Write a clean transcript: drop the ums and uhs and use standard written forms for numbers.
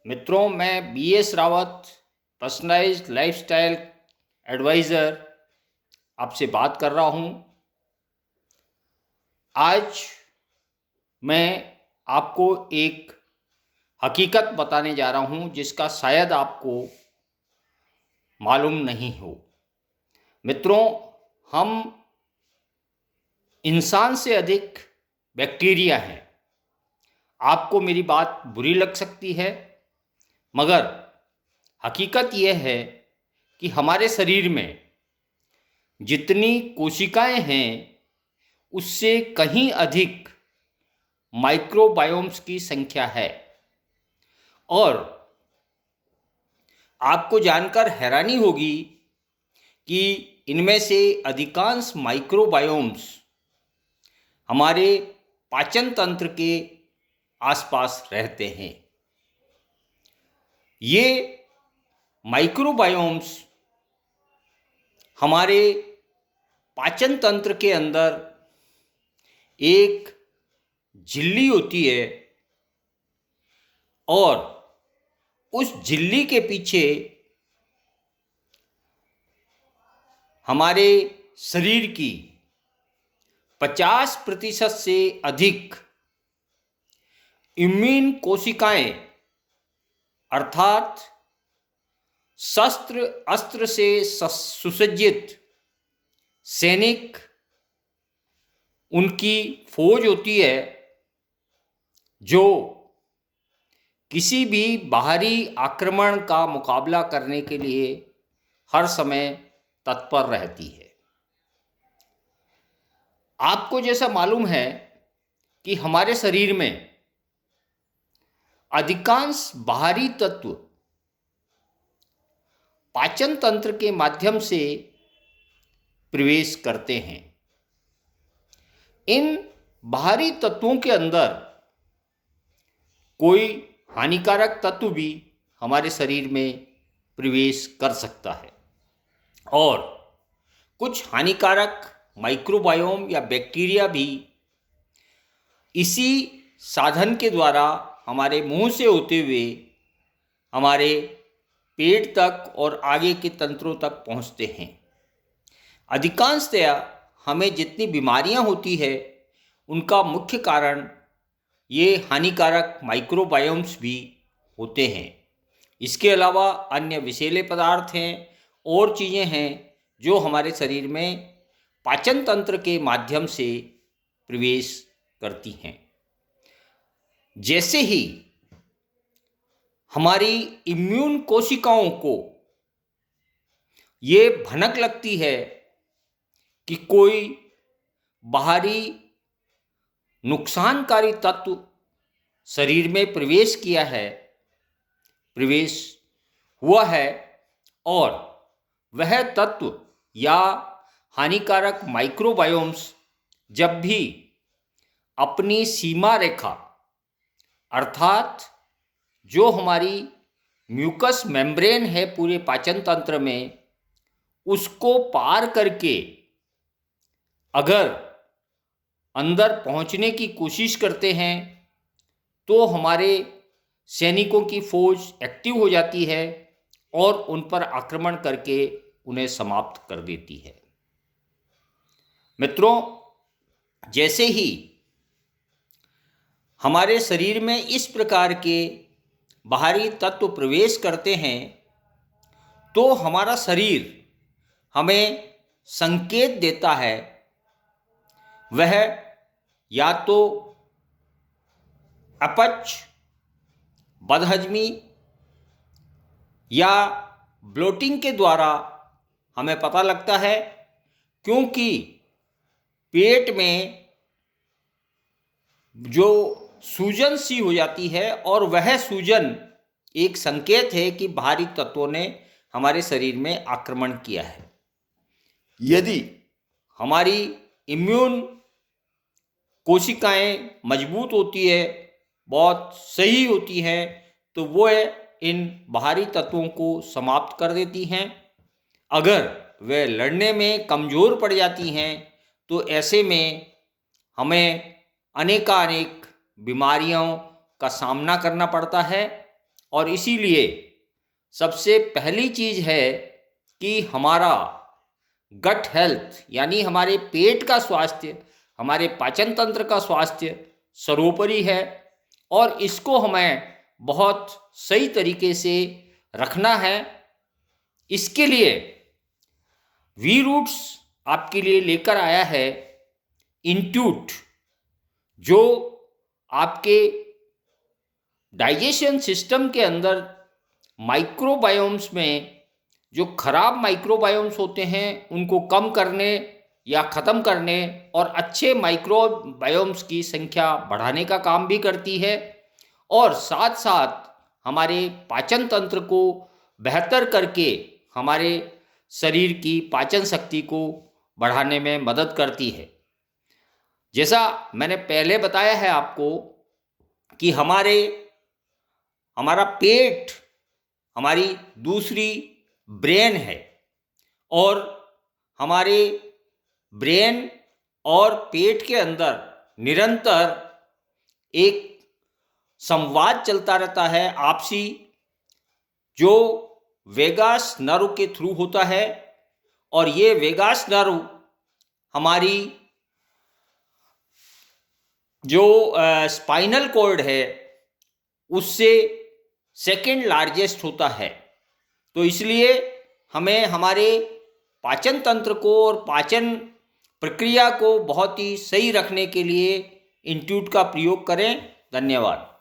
मित्रों, मैं BS Rawat, personalised lifestyle adviser आपसे बात कर रहा हूँ। आज मैं आपको एक हकीकत बताने जा रहा हूँ जिसका शायद आपको मालूम नहीं हो। मित्रों, हम इंसान से अधिक बैक्टीरिया हैं। आपको मेरी बात बुरी लग सकती है, मगर हकीकत यह है कि हमारे शरीर में जितनी कोशिकाएं हैं उससे कहीं अधिक माइक्रोबायोम्स की संख्या है। और आपको जानकर हैरानी होगी कि इनमें से अधिकांश माइक्रोबायोम्स हमारे पाचन तंत्र के आसपास रहते हैं। ये माइक्रोबायोम्स हमारे पाचन तंत्र के अंदर एक झिल्ली होती है और उस झिल्ली के पीछे हमारे शरीर की 50% से अधिक इम्यून कोशिकाएं अर्थात शस्त्र अस्त्र से सुसज्जित सैनिक, उनकी फौज होती है जो किसी भी बाहरी आक्रमण का मुकाबला करने के लिए हर समय तत्पर रहती है। आपको जैसा मालूम है कि हमारे शरीर में अधिकांश बाहरी तत्व पाचन तंत्र के माध्यम से प्रवेश करते हैं। इन बाहरी तत्वों के अंदर कोई हानिकारक तत्व भी हमारे शरीर में प्रवेश कर सकता है और कुछ हानिकारक माइक्रोबायोम या बैक्टीरिया भी इसी साधन के द्वारा हमारे मुंह से होते हुए हमारे पेट तक और आगे के तंत्रों तक पहुंचते हैं। अधिकांशतया हमें जितनी बीमारियां होती है उनका मुख्य कारण ये हानिकारक माइक्रोबायोम्स भी होते हैं। इसके अलावा अन्य विषैले पदार्थ हैं और चीज़ें हैं जो हमारे शरीर में पाचन तंत्र के माध्यम से प्रवेश करती हैं। जैसे ही हमारी इम्यून कोशिकाओं को ये भनक लगती है कि कोई बाहरी नुकसानकारी तत्व शरीर में प्रवेश हुआ है और वह तत्व या हानिकारक माइक्रोबायोम्स जब भी अपनी सीमा रेखा अर्थात जो हमारी म्यूकस मेम्ब्रेन है पूरे पाचन तंत्र में, उसको पार करके अगर अंदर पहुंचने की कोशिश करते हैं तो हमारे सैनिकों की फौज एक्टिव हो जाती है और उन पर आक्रमण करके उन्हें समाप्त कर देती है। मित्रों, जैसे ही हमारे शरीर में इस प्रकार के बाहरी तत्व प्रवेश करते हैं तो हमारा शरीर हमें संकेत देता है। वह या तो अपच, बदहजमी या ब्लोटिंग के द्वारा हमें पता लगता है, क्योंकि पेट में जो सूजन सी हो जाती है और वह सूजन एक संकेत है कि बाहरी तत्वों ने हमारे शरीर में आक्रमण किया है। यदि हमारी इम्यून कोशिकाएं मजबूत होती है, बहुत सही होती हैं, तो वो इन बाहरी तत्वों को समाप्त कर देती हैं। अगर वे लड़ने में कमज़ोर पड़ जाती हैं तो ऐसे में हमें अनेकानेक बीमारियों का सामना करना पड़ता है और इसीलिए सबसे पहली चीज़ है कि हमारा गट हेल्थ यानी हमारे पेट का स्वास्थ्य, हमारे पाचन तंत्र का स्वास्थ्य सर्वोपरि है और इसको हमें बहुत सही तरीके से रखना है। इसके लिए वी रूट्स आपके लिए लेकर आया है इंट्यूट, जो आपके डाइजेशन सिस्टम के अंदर माइक्रोबायोम्स में जो खराब माइक्रोबायोम्स होते हैं उनको कम करने या ख़त्म करने और अच्छे माइक्रोबायोम्स की संख्या बढ़ाने का काम भी करती है और साथ साथ हमारे पाचन तंत्र को बेहतर करके हमारे शरीर की पाचन शक्ति को बढ़ाने में मदद करती है। जैसा मैंने पहले बताया है आपको कि हमारा पेट हमारी दूसरी ब्रेन है और हमारे ब्रेन और पेट के अंदर निरंतर एक संवाद चलता रहता है आपसी, जो वेगास नर्व के थ्रू होता है और ये वेगास नर्व हमारी जो स्पाइनल कॉर्ड है उससे सेकंड लार्जेस्ट होता है। तो इसलिए हमें हमारे पाचन तंत्र को और पाचन प्रक्रिया को बहुत ही सही रखने के लिए इंट्यूट का प्रयोग करें। धन्यवाद।